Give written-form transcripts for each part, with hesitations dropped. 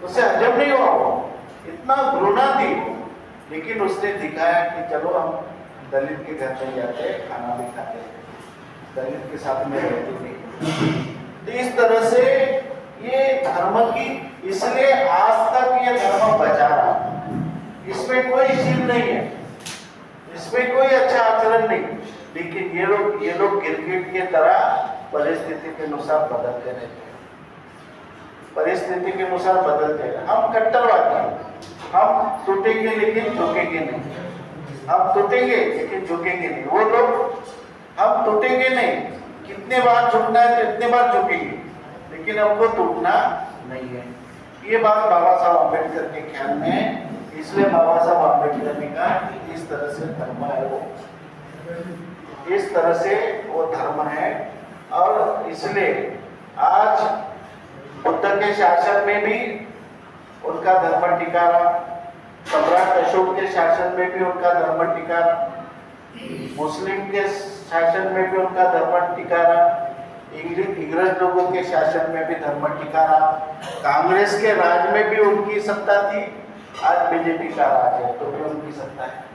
उसे हजम नहीं हुआ, वो इतना घृणा थी। लेकिन उसने दिखाया कि चलो हम दलित के घर में जाते हैं, खाना भी खाते हैं, दलित के साथ में रहते थे। तो इस तरह से ये धर्म की, इसलिए आज तक ये धर्म बचा रहा, इसमें कोई चीज नहीं है, इसमें कोई अच्छा आचरण नहीं। लेकिन ये लोग क्रिकेट की तरह परिस्थिति के अनुसार बदलते रहते हैं, परिस्थिति के अनुसार बदलते हैं। हम कट्टरवादी हैं, हम टूटेंगे लेकिन झुकेंगे नहीं, हम टूटेंगे लेकिन झुकेंगे नहीं। वो लोग हम टूटेंगे नहीं, कितने बार झुकना है तो इतने बार झुकेंगे, लेकिन हमको टूटना नहीं है। ये बात बाबा साहब अम्बेडकर के ख्याल में है। इसलिए बाबा साहब अम्बेडकर ने कहा कि इस तरह से धर्म है, वो इस तरह से वो धर्म है। और इसलिए आज बुद्ध के शासन में भी उनका धर्म टिका रहा, सम्राट अशोक के शासन में भी उनका धर्म टिका रहा, मुस्लिम के शासन में भी उनका धर्म टिका रहा, इंग्रज लोगों के शासन में भी धर्म टिका रहा, कांग्रेस के राज में भी उनकी सत्ता थी, आज बीजेपी का राज है तो भी उनकी सत्ता है।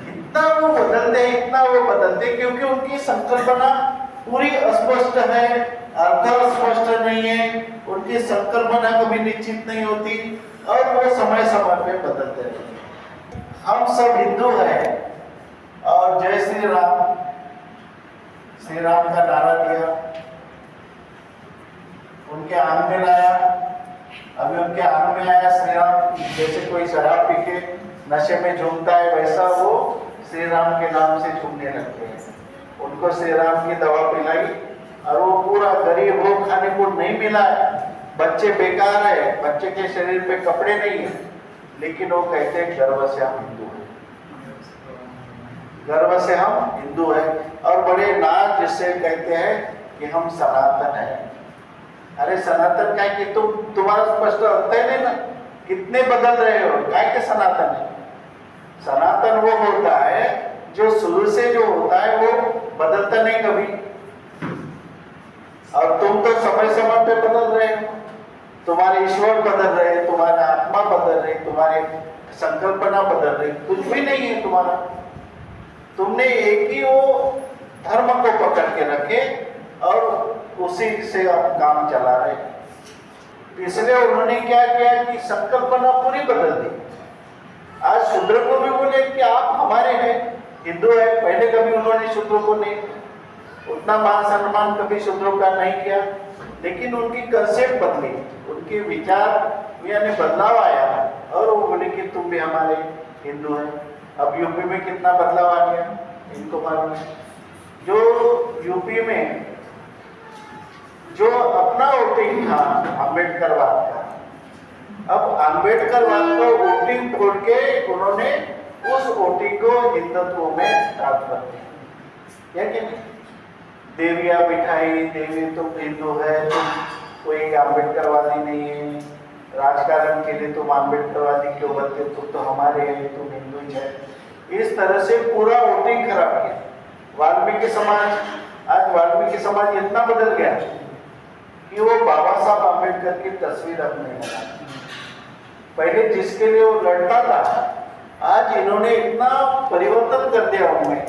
इतना वो बदलते, इतना वो बदलते, क्योंकि उनकी संकल्पना पूरी अस्पष्ट है, अर्थ स्पष्ट नहीं है, उनकी संकल्पना कभी निश्चित नहीं होती और वो समय समय पे बदलते रहते। हम सब हिंदू हैं और जय श्री राम, श्री राम का नारा दिया, उनके आंग में लाया। अभी उनके आंग में आया श्री राम, जैसे कोई शराब पी के नशे में झूमता है वैसा वो श्री राम के नाम से झूमने लगते हैं। उनको श्री राम की दवा पिलाई और वो पूरा गरीब हो, खाने को नहीं मिला है, बच्चे बेकार है, बच्चे के शरीर पे कपड़े नहीं है, लेकिन वो कहते हैं गर्व से हम हिंदू हैं, गर्व से हम हिंदू हैं। और बड़े नाज जिससे कहते हैं कि हम सनातन हैं। अरे सनातन क्या कि तुम्हारा स्पष्ट अर्थ है ना, कितने बदल रहे हो, क्या के सनातन है? सनातन वो होता है जो शुरू से जो होता है वो बदलता नहीं कभी। और तुम तो समय समय पे बदल रहे हो, तुम्हारे ईश्वर बदल रहे, तुम्हारा आत्मा बदल रही, तुम्हारे संकल्पना बदल रही, कुछ भी नहीं है तुम्हारा। तुमने एक ही वो धर्म को पकड़ के रखे और उसी से आप काम चला रहे। इसलिए उन्होंने क्या किया कि संकल्पना पूरी बदल दी। आज शूद्र को भी बोले कि आप हमारे हैं, हिंदू है। पहले कभी उन्होंने शूद्रों को नहीं, उतना मान सम्मान कभी शूद्रों का नहीं किया, लेकिन उनकी कंसेप्ट बदली, उनके विचार यानी बदलाव आया और वो बोले कि तुम भी हमारे हिंदू हैं। अब यूपी में कितना बदलाव आ गया इनको मालूम है। जो यूपी में जो अपना वोटिंग था अम्बेडकरवाद का, अब अम्बेडकरवाद को वोटिंग छोड़ के उन्होंने उस वोटिंग को हिंदुत्व में ट्रांसफर किया, कि नहीं? देवियां बिठाई, देवी तुम हिंदू है, तुम कोई अम्बेडकरवादी नहीं है, राजकारण के लिए तुम अम्बेडकरवादी क्यों बनते, तुम तो हमारे हैं, तुम हिंदू ही है। इस तरह से पूरा वोटिंग खराब किया। वाल्मीकि समाज, आज वाल्मीकि समाज इतना बदल गया कि वो बाबा साहब अम्बेडकर की तस्वीर अब नहीं बनाता। पहले जिसके लिए वो लड़ता था, आज इन्होंने इतना परिवर्तन कर दिया उनमें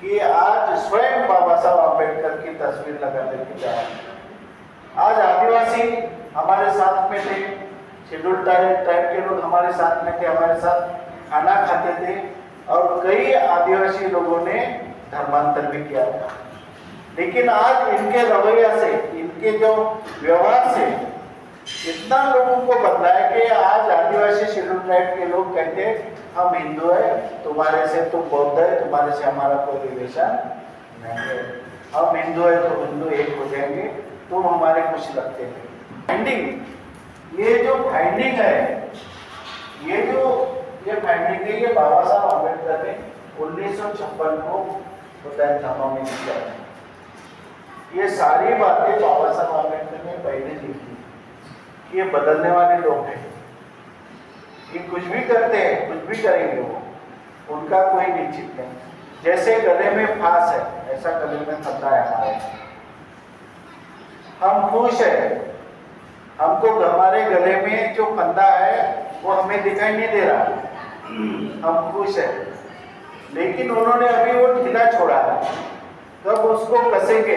कि आज स्वयं बाबा साहब अम्बेडकर की तस्वीर लगा लेके जा रहे हैं। आज आदिवासी हमारे साथ में थे, शेड्यूल ट्राइब के लोग हमारे साथ में थे, हमारे साथ खाना खाते थे और कई आदिवासी लोगों ने धर्मांतर भी किया था। लेकिन आज इनके रवैया से, इनके जो व्यवहार से इतना लोगों को बदला है कि आज आदिवासी शेड्यूल ट्राइब के लोग कहते हैं हम हिंदू है, तुम्हारे से तुम बौद्ध है, तुम्हारे से हमारा कोई रिलेशन नहीं है, हम हिंदू है तो हिंदू एक हो जाएंगे, तुम हमारे कुछ लगते हैं। फाइंडिंग, ये जो फाइंडिंग है, ये फाइंडिंग है, ये बाबा साहब अम्बेडकर ने 1956 को उदयन थामा में किया है। ये सारी बातें बाबा साहब अम्बेडकर ने पहले लिखी। ये बदलने वाले लोग हैं, ये कुछ भी करते हैं, कुछ भी करेंगे, वो उनका कोई निश्चित नहीं। जैसे गले में फांस है, ऐसा गले में खतरा है हमारे। हम खुश है, हमको हमारे हमारे गले में जो फंदा है वो हमें दिखाई नहीं दे रहा, हम खुश है, लेकिन उन्होंने अभी वो ढीला छोड़ा है, तब उसको कसेंगे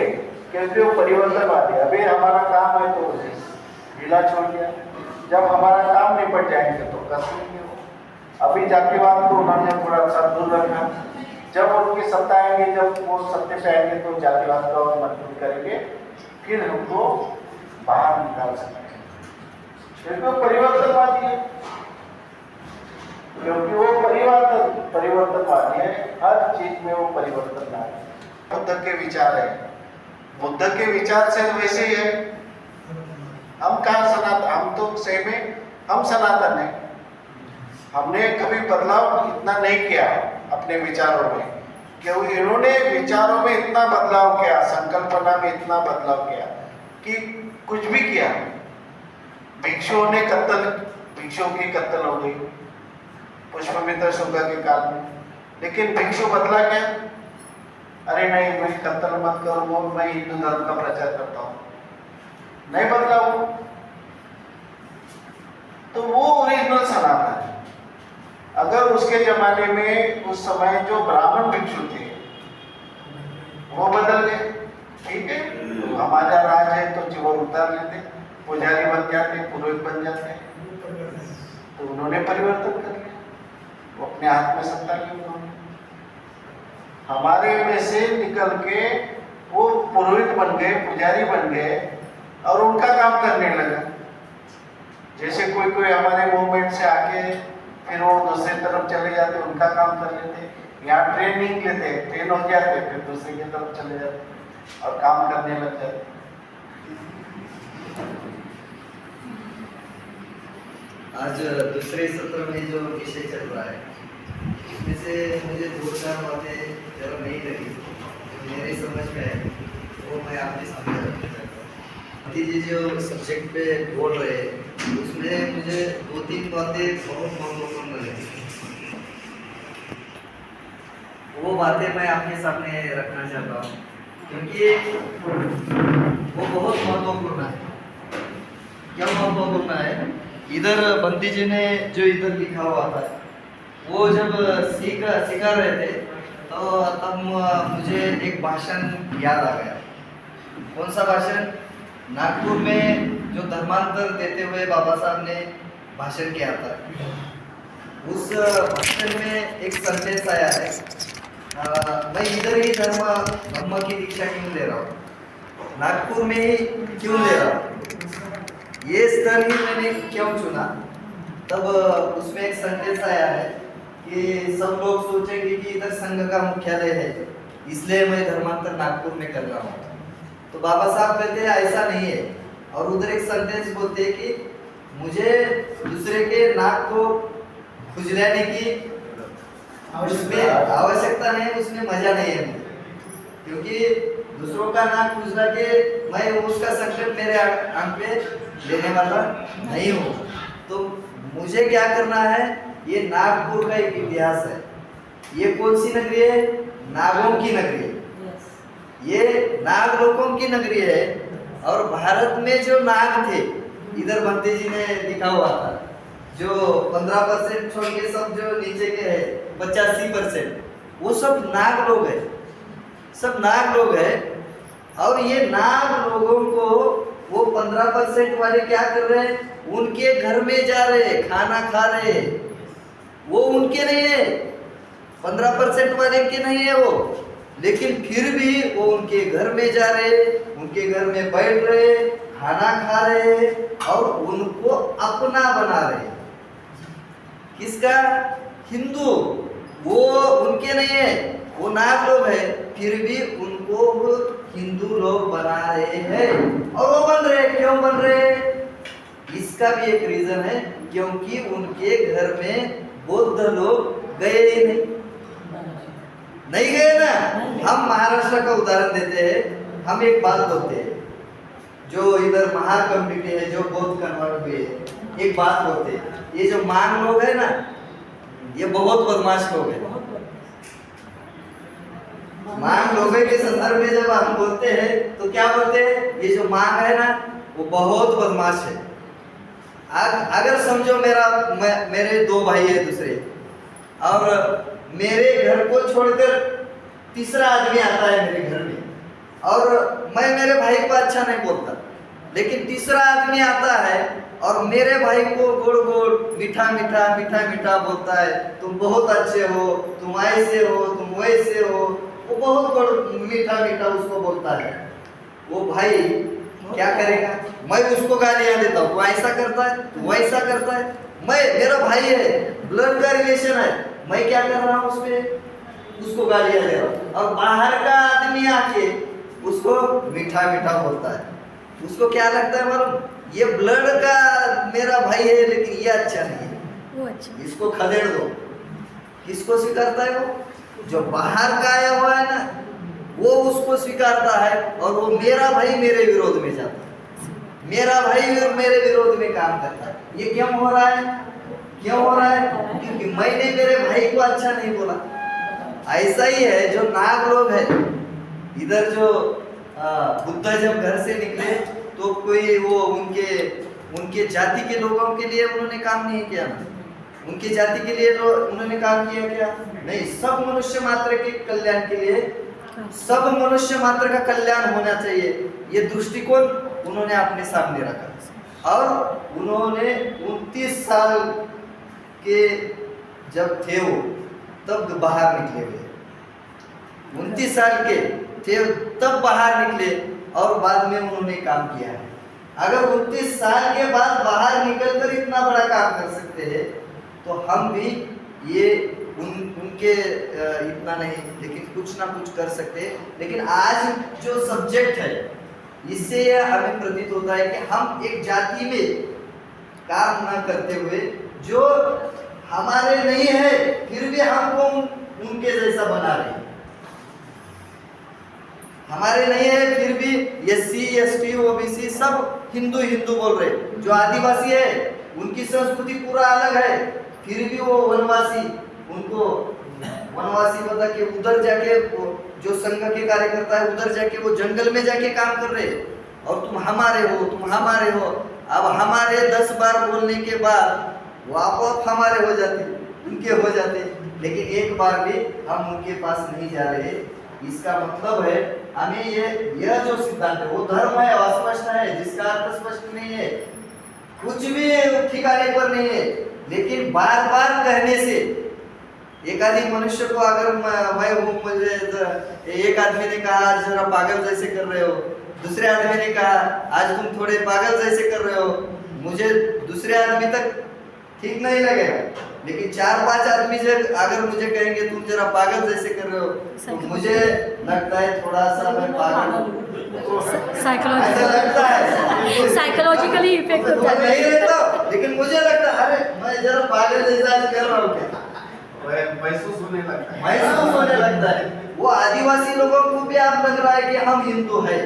क्योंकि वो परिवर्तनवादी। अभी हमारा काम है तो ढीला छोड़ दिया, जब हमारा काम निपट जाएंगे तो कस लेंगे वो। अभी जातिवाद को उन्होंने थोड़ा सा दूर रखा, जब उनकी सत्ता आएंगे, जब वो सत्ते पे आएंगे तो जातिवाद को मजबूत करेंगे, फिर हमको बाहर निकाल सकते हैं, क्योंकि वो परिवर्तनवादी है, क्योंकि वो परिवर्तनवादी है, हर चीज में वो परिवर्तन ला है। बुद्ध के विचार है, बुद्ध के विचार से वैसे ही है। हम कहाँ सनातन, हम तो सही में हम सनातन है, हमने कभी बदलाव इतना नहीं किया अपने विचारों में, क्योंकि इन्होंने विचारों में इतना बदलाव किया, संकल्पना में इतना बदलाव किया कि कुछ भी किया। भिक्षुओं ने भिक्षुओं की कत्ल हो गई पुष्पमित्र शुक्ला के काल में, लेकिन भिक्षु बदला क्या? अरे नहीं, मैं कत्ल मत करो, मैं हिंदू धर्म का प्रचार करता हूँ, नहीं बदला वो। तो वो ओरिजिनल सनातन है। अगर उसके जमाने में उस समय जो ब्राह्मण भिक्षु थे वो बदल गए, ठीक है, तो हमारा राज है तो जीवन उतार लेते, पुजारी बन जाते, पुरोहित बन जाते, तो उन्होंने परिवर्तन कर लिया, वो अपने हाथ में सत्ता ली उन्होंने। हमारे में से निकल के वो पुरोहित बन गए, पुजारी बन गए और उनका काम करने लगा। जैसे कोई कोई हमारे मूवमेंट से आके फिर वो दूसरी तरफ चले जाते, उनका काम कर लेते, यहाँ ट्रेनिंग लेते, ट्रेन हो जाते, फिर दूसरी की तरफ चले जाते और काम करने लग जाते। आज दूसरे सत्र में जो विषय चल रहा है इसमें से मुझे दो चार बातें जरा नहीं लगी, मेरी समझ में है, वो मैं आपके सामने रखना चाहता हूँ। जी जो सब्जेक्ट पे बोल रहे हैं उसमें मुझे दो तीन बातें बहुत महत्वपूर्ण लगी, वो बातें मैं आपके सामने रखना चाहता हूँ क्योंकि वो बहुत महत्वपूर्ण है। क्या महत्वपूर्ण है? इधर बंटी जी ने जो इधर लिखा हुआ था वो जब सिखा रहे थे तो तब मुझे एक भाषण याद आ गया। कौन सा भाषण? नागपुर में जो धर्मांतर देते हुए बाबा साहब ने भाषण किया था, उस भाषण में एक संदेश आया है, मैं इधर ही धर्म की दीक्षा क्यों ले रहा हूँ, नागपुर में ही क्यों ले रहा हूँ, ये स्थल ही मैंने क्यों चुना। तब उसमें एक संदेश आया है कि सब लोग सोचेंगे कि इधर संघ का मुख्यालय है इसलिए मैं धर्मांतर नागपुर में कर रहा हूँ। तो बाबा साहब कहते हैं ऐसा नहीं है, और उधर एक संदेश बोलते हैं कि मुझे दूसरे के नाक को खुजलाने की उसमें आवश्यकता नहीं, उसमें मजा नहीं है मुझे, क्योंकि दूसरों का नाक खुजला के मैं उसका संकट मेरे आंख पे लेने वाला नहीं हूँ। तो मुझे क्या करना है? ये नागपुर का एक इतिहास है। ये कौन सी नगरी है? नागों की नगरी है, ये नाग लोगों की नगरी है। और भारत में जो नाग थे, इधर बंटी जी ने लिखा हुआ था, जो 15% छोड़ के सब जो नीचे के है 85%, वो सब नाग लोग है, सब नाग लोग है। और ये नाग लोगों को वो 15% वाले क्या कर रहे हैं? उनके घर में जा रहे, खाना खा रहे, वो उनके नहीं है, 15% वाले के नहीं है वो, लेकिन फिर भी वो उनके घर में जा रहे, उनके घर में बैठ रहे, खाना खा रहे और उनको अपना बना रहे। किसका? हिंदू। वो उनके नहीं है, वो नाग लोग है, फिर भी उनको हिंदू लोग बना रहे हैं। और वो बन रहे, क्यों बन रहे? इसका भी एक रीजन है, क्योंकि उनके घर में बौद्ध लोग गए ही नहीं गए ना। हम महाराष्ट्र का उदाहरण देते हैं, हम एक बात बोलते हैं, जो इधर महाकम्युनिटी है जो बौद्ध कन्वर्ट हुए हैं, एक बात बोलते हैं, ये जो मांग लोग है ना, ये बहुत बदमाश लोग हैं। मांग लोगों के संदर्भ में जब हम बोलते हैं तो क्या बोलते हैं? ये जो मांग है ना, वो बहुत बदमाश है। अगर समझो मेरे दो भाई है दूसरे, और मेरे घर को छोड़कर तीसरा आदमी आता है मेरे घर में, और मैं मेरे भाई को अच्छा नहीं बोलता, लेकिन तीसरा आदमी आता है और मेरे भाई को गोड़ गोड़ मीठा मीठा मीठा मीठा बोलता है, तुम बहुत अच्छे हो, तुम ऐसे हो, तुम वैसे हो, वो बहुत गोड़ मीठा मीठा उसको बोलता है। वो भाई क्या करेगा? मैं उसको गालियां देता हूँ, तू ऐसा करता है, तू वैसा करता है। मेरा भाई है, ब्लड का रिलेशन है, मैं क्या कर रहा हूँ उसको गालियां दे रहा हूँ, और बाहर का आदमी आके उसको मीठा मीठा बोलता है। उसको क्या लगता है मालूम? ये ब्लड का मेरा भाई है, लेकिन ये अच्छा नहीं है, वो अच्छा। इसको खदेड़ दो। किसको स्वीकारता है वो? जो बाहर का आया हुआ है ना, वो उसको स्वीकारता है, और वो मेरा भाई मेरे विरोध में जाता है, मेरा भाई और मेरे विरोध में काम करता है। ये क्यों हो रहा है? क्यों हो रहा है? क्योंकि मैंने मेरे भाई को अच्छा नहीं बोला। ऐसा ही है जो नाग लोग है, इधर जो बुद्ध जब घर से निकले तो कोई वो उनके जाति के लोगों के लिए उन्होंने काम नहीं किया, उनकी जाति के लिए उन्होंने काम किया क्या? नहीं, सब मनुष्य मात्र के कल्याण के लिए, सब मनुष्य मात्र का कल्याण होना चाहिए, ये दृष्टिकोण उन्होंने अपने सामने रखा। और उन्होंने 29 साल के जब थे वो, तब बाहर निकले हुए, 29 साल के थे तब बाहर निकले, और बाद में उन्होंने काम किया है। अगर 29 साल के बाद बाहर निकलकर इतना बड़ा काम कर सकते हैं, तो हम भी ये उनके इतना नहीं, लेकिन कुछ ना कुछ कर सकते हैं। लेकिन आज जो सब्जेक्ट है, इससे हमें प्रतीत होता है कि हम एक जाति में काम ना करते हुए, जो हमारे नहीं है फिर भी हमको उनके जैसा बना रहे हैं, हमारे नहीं है फिर भी SC ST OBC सब हिंदू हिंदू बोल रहे। जो आदिवासी है उनकी संस्कृति पूरा अलग है, फिर भी वो वनवासी, उनको वनवासी बता के उधर जाके जो संघ के कार्यकर्ता है उधर जाके वो जंगल में जाके काम कर रहे, और तुम हमारे हो, तुम हमारे हो। अब हमारे 10 बार बोलने के बाद वो आप हमारे हो जाते, उनके हो जाते, लेकिन एक बार भी हम उनके पास नहीं जा रहे। इसका मतलब है हमें यह जो सिद्धांत है वो धर्म है, अस्पष्ट है, जिसका अर्थ स्पष्ट नहीं है, कुछ भी ठिकाने पर नहीं है, लेकिन बार बार कहने से एक आदमी मनुष्य को, अगर मैं हूँ, मुझे एक आदमी ने कहा आज जरा पागल जैसे कर रहे हो, दूसरे आदमी ने कहा आज तुम थोड़े पागल जैसे कर रहे हो, मुझे दूसरे आदमी तक ठीक नहीं लगेगा, लेकिन 4-5 आदमी जब अगर मुझे कहेंगे तुम जरा पागल जैसे कर रहे हो, तो मुझे लगता है थोड़ा सा मैं पागल हूँ, ऐसा लगता है, साइकोलॉजिकली इफेक्ट होता मैं नहीं रहता, लेकिन मुझे लगता है अरे मैं जरा पागल जैसा आज कर रहा हूँ क्या, महसूस होने लगता है, महसूस होने लगता है। वो आदिवासी लोगों को भी आप लग रहा है कि हम हिंदू है,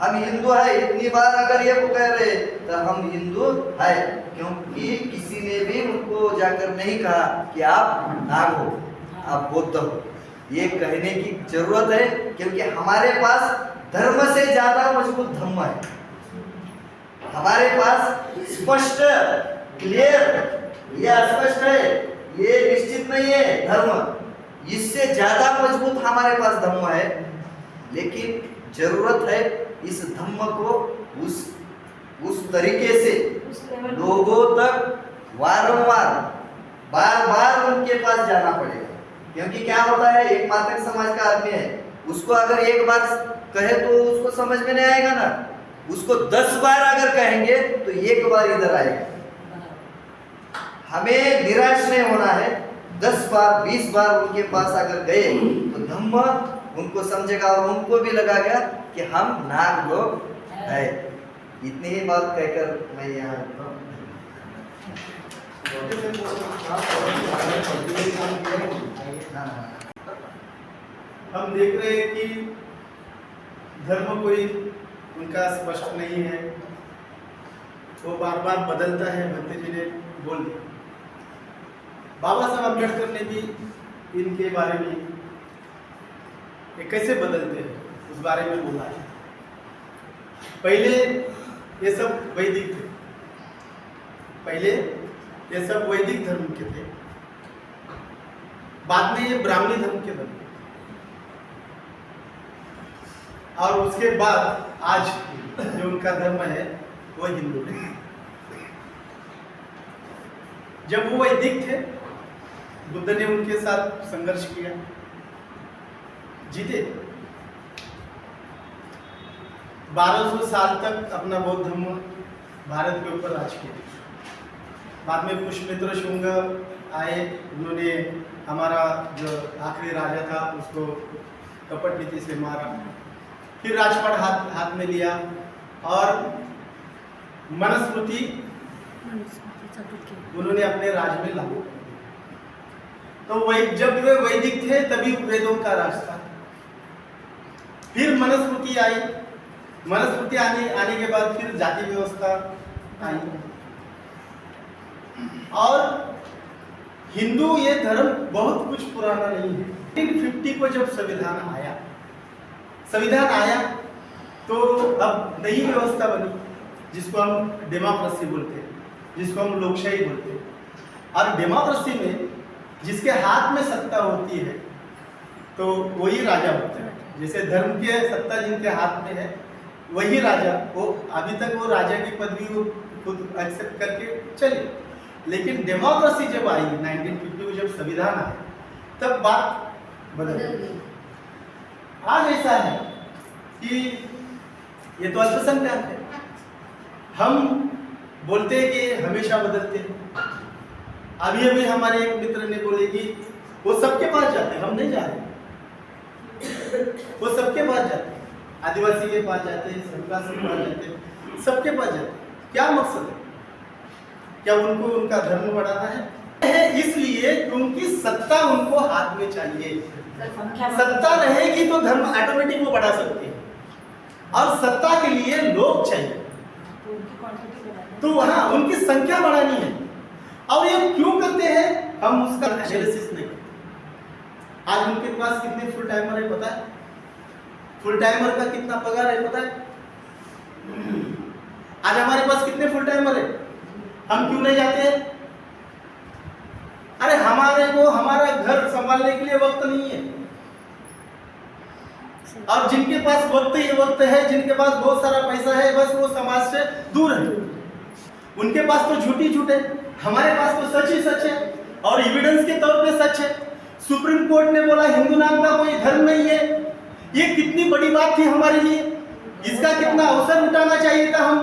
हम हिंदू है, इतनी बार अगर ये कह रहे तो हम हिंदू है, क्योंकि किसी ने भी उनको जाकर नहीं कहा कि आप नाग हो, आप बौद्ध हो। ये कहने की जरूरत है, क्योंकि हमारे पास धर्म से ज्यादा मजबूत धम्म है, हमारे पास स्पष्ट क्लियर, ये अस्पष्ट है, ये निश्चित नहीं है धर्म, इससे ज्यादा मजबूत हमारे पास धम्म है। लेकिन जरूरत है इस धम्म को उस तरीके से लोगों तक वारंवार बार बार उनके पास जाना पड़ेगा, क्योंकि क्या होता है, एक मातृ समाज का आदमी है, उसको अगर एक बार कहे तो उसको समझ में नहीं आएगा ना, उसको 10 बार अगर कहेंगे तो एक बार इधर आएगा। हमें निराश नहीं होना है, 10 बार 20 बार उनके पास अगर गए तो धम्म उनको समझेगा, और उनको भी लगेगा कि हम नाग लोग है। इतनी ही बात कहकर मैं यहाँ रुकता हूँ। हम देख रहे हैं कि धर्म कोई उनका स्पष्ट नहीं है, वो बार बार बदलता है। भंते जी ने बोल दिया, बाबा साहब अम्बेडकर ने भी इनके बारे में ये कैसे बदलते हैं उस बारे में बोला है। पहले ये सब वैदिक थे, पहले ये सब वैदिक धर्म के थे, बाद में ये ब्राह्मणी धर्म के बने, और उसके बाद आज जो उनका धर्म है वो हिंदू है। जब वो वैदिक थे, बुद्ध ने उनके साथ संघर्ष किया, जीते। 1200 साल तक अपना बौद्ध धर्म भारत के ऊपर राज किया। बाद में पुष्यमित्र शुंग आए, उन्होंने हमारा जो आखिरी राजा था उसको कपट नीति से मारा, फिर राजपाट हाथ में लिया और मनुस्मृति उन्होंने अपने राज में लागू कर दिया। तो जब वे वैदिक थे तभी वेदों का राज था। फिर मनुस्मृति आई, मनुस्मृति आने के बाद फिर जाति व्यवस्था आई, और हिंदू ये धर्म बहुत कुछ पुराना नहीं है। 1950 को जब संविधान आया तो अब नई व्यवस्था बनी, जिसको हम डेमोक्रेसी बोलते हैं, जिसको हम लोकशाही बोलते हैं। और डेमोक्रेसी में जिसके हाथ में सत्ता होती है तो वही राजा होता है। जैसे धर्म के सत्ता जिनके हाथ में है वही राजा, वो अभी तक वो राजा की पदवी वो खुद एक्सेप्ट करके चले। लेकिन डेमोक्रेसी जब आई 1950 में, जब संविधान आया, तब बात बदल गई। आज ऐसा है कि ये तो अल्पसंख्यक है, हम बोलते हैं कि हमेशा बदलते हैं। अभी अभी हमारे एक मित्र ने बोले कि वो सबके पास जाते हैं, हम नहीं जा रहे। वो सबके पास जाते हैं, आदिवासी के पास जाते हैं, सरकार के पास जाते हैं, सबके पास जाते हैं। क्या मकसद है? क्या उनको उनका धर्म बढ़ाना है? इसलिए क्योंकि सत्ता उनको हाथ में चाहिए। सत्ता रहेगी तो धर्म ऑटोमेटिक वो बढ़ा सकते हैं, और सत्ता के लिए लोग चाहिए, तो वहाँ उनकी संख्या बढ़ानी है। और ये क्यों करते हैं हम उसका एनालिसिस नहीं करते। आज उनके पास कितने फुल टाइमर है पता है? फुल टाइमर का कितना पगार है पता है? आज हमारे पास कितने फुल टाइमर है? हम क्यों नहीं जाते हैं? अरे हमारे को हमारा घर संभालने के लिए वक्त नहीं है। और जिनके पास वक्त ही वक्त है, जिनके पास बहुत सारा पैसा है, बस वो समाज से दूर है। उनके पास तो झूठी झूठ है, हमारे पास तो सच ही सच है, और एविडेंस के तौर पे सच है। सुप्रीम कोर्ट ने बोला हिंदू नाम का कोई धर्म नहीं है। ये कितनी बड़ी बात थी हमारे लिए, इसका कितना अवसर उठाना चाहिए था। हम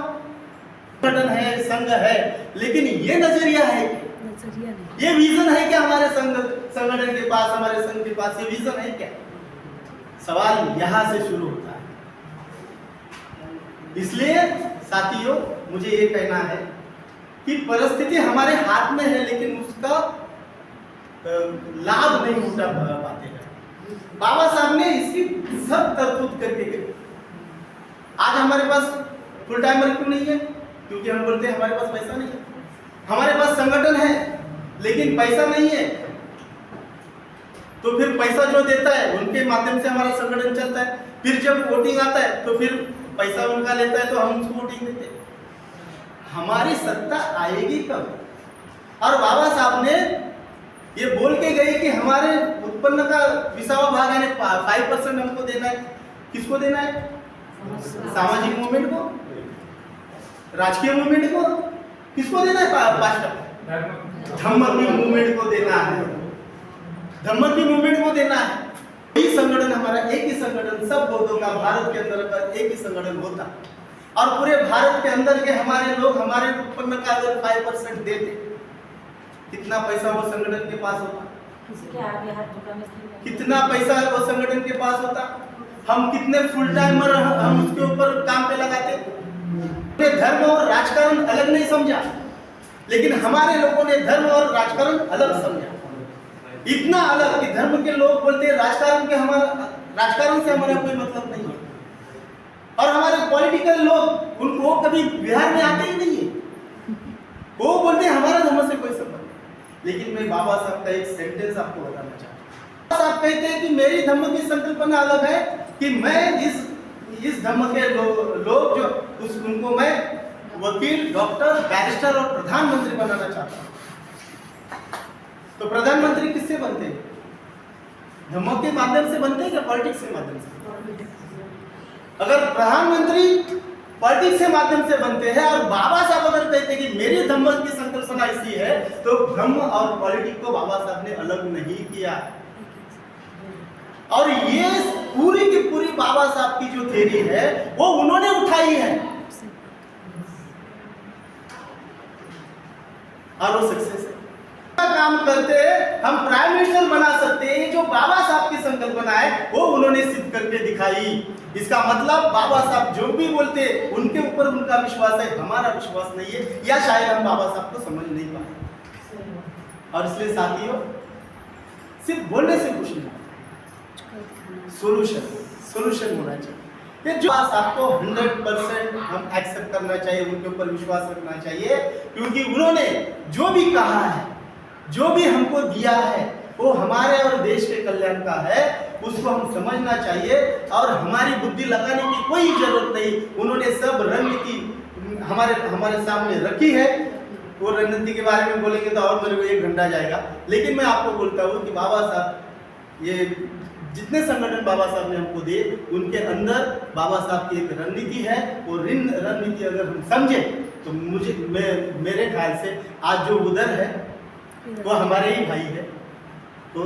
संगठन है, संघ है, लेकिन ये नजरिया है, ये विजन है क्या हमारे संगठन के पास, हमारे संघ के पास ये विजन है क्या? सवाल यहां से शुरू होता है। इसलिए साथियों, मुझे ये कहना है कि परिस्थिति हमारे हाथ में है, लेकिन उसका लाभ नहीं उठा पाते हैं। बाबा साहब ने इसकी सब तरतूद करके गए। आज हमारे पास फुल टाइमर क्यों नहीं है? क्योंकि हम बोलते हैं हमारे पास पैसा नहीं है। हमारे पास संगठन है लेकिन पैसा नहीं है, तो फिर पैसा जो देता है उनके माध्यम से हमारा संगठन चलता है। फिर जब वोटिंग आता है तो फिर पैसा उनका लेता है, तो हम उसको वोटिंग देते हैं। हमारी सत्ता आएगी कब? और बाबा साहब ने ये बोल के गए कि हमारे उत्पन्न का 20वां भाग यानी 5% हमको देना है। किसको देना है? सामाजिक मूवमेंट को, राजकीय मूवमेंट को। किसको देना है? 5%। धम्म की मूवमेंट को देना है, धम्म की मूवमेंट को देना है। यही संगठन हमारा, एक ही संगठन, सब बौद्धों का भारत के अंदर का एक ही संगठन होता, और पूरे भारत के अंदर के हमारे लोग हमारे उत्पन्न का अगर 5% देते, कितना पैसा वो संगठन के पास होता? कितना पैसा वो संगठन के पास होता? हम कितने फुल टाइमर हम उसके ऊपर काम पे लगाते। धर्म और राजकारण अलग नहीं समझा, लेकिन हमारे लोगों ने धर्म और राजकारण अलग समझा। इतना अलग कि धर्म के लोग बोलते हैं राजकारण से हमारा कोई मतलब नहीं है, और हमारे पॉलिटिकल लोग उनको कभी बिहार में आते ही नहीं है, वो बोलते हैं हमारा धर्म से कोई संबंध नहीं। लेकिन मैं बाबा साहब का एक सेंटेंस आपको बताना चाहता हूँ। बाबा साहब कहते हैं कि मेरी धर्म की संकल्पना अलग है कि मैं इस धर्म के लोग जो उनको मैं वकील, डॉक्टर, बैरिस्टर और प्रधानमंत्री बनाना चाहता हूँ। तो प्रधानमंत्री किससे बनते हैं? धर्मों के माध्यम से बनते हैं या पॉलिटिक्स के माध्यम से? अगर प्रधानमंत्री पॉलिटिक्स के माध्यम से बनते हैं और बाबा साहब अगर कहते हैं कि मेरी धम्म की संकल्पना ऐसी है, तो धम्म और पॉलिटिक्स को बाबा साहब ने अलग नहीं किया। और ये पूरी की पूरी बाबा साहब की जो थ्योरी है वो उन्होंने उठाई है और वो सक्सेस है। काम करते हम प्राइम मिनिस्टर बना सकते हैं, जो बाबा साहब की संकल्पना है वो उन्होंने सिद्ध करके दिखाई। इसका मतलब बाबा साहब जो भी बोलते उनके ऊपर उनका विश्वास है, हमारा विश्वास नहीं है, या शायद हम बाबा साहब को समझ नहीं पाए। और इसलिए साथियों, सिर्फ बोलने से कुछ नहीं, सोल्यूशन होना चाहिए। ये जो आपको 100% हम एक्सेप्ट करना चाहिए, उनके ऊपर विश्वास रखना चाहिए, क्योंकि उन्होंने जो भी कहा है, जो भी हमको दिया है, वो हमारे और देश के कल्याण का है। उसको हम समझना चाहिए और हमारी बुद्धि लगाने की कोई जरूरत नहीं। उन्होंने सब रणनीति हमारे सामने रखी है। वो रणनीति के बारे में बोलेंगे तो और मेरे को 1 घंटा जाएगा, लेकिन मैं आपको बोलता हूँ कि बाबा साहब, ये जितने संगठन बाबा साहब ने हमको दिए, उनके अंदर बाबा साहब की एक रणनीति है। और रणनीति अगर हम समझे तो मेरे ख्याल से आज जो उधर है वो हमारे ही भाई है। तो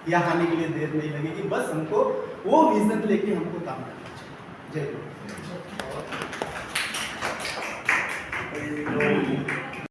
यहाँ आने के लिए देर नहीं लगेगी, बस हमको वो विजन लेके हमको काम करना चाहिए। जय हिंद।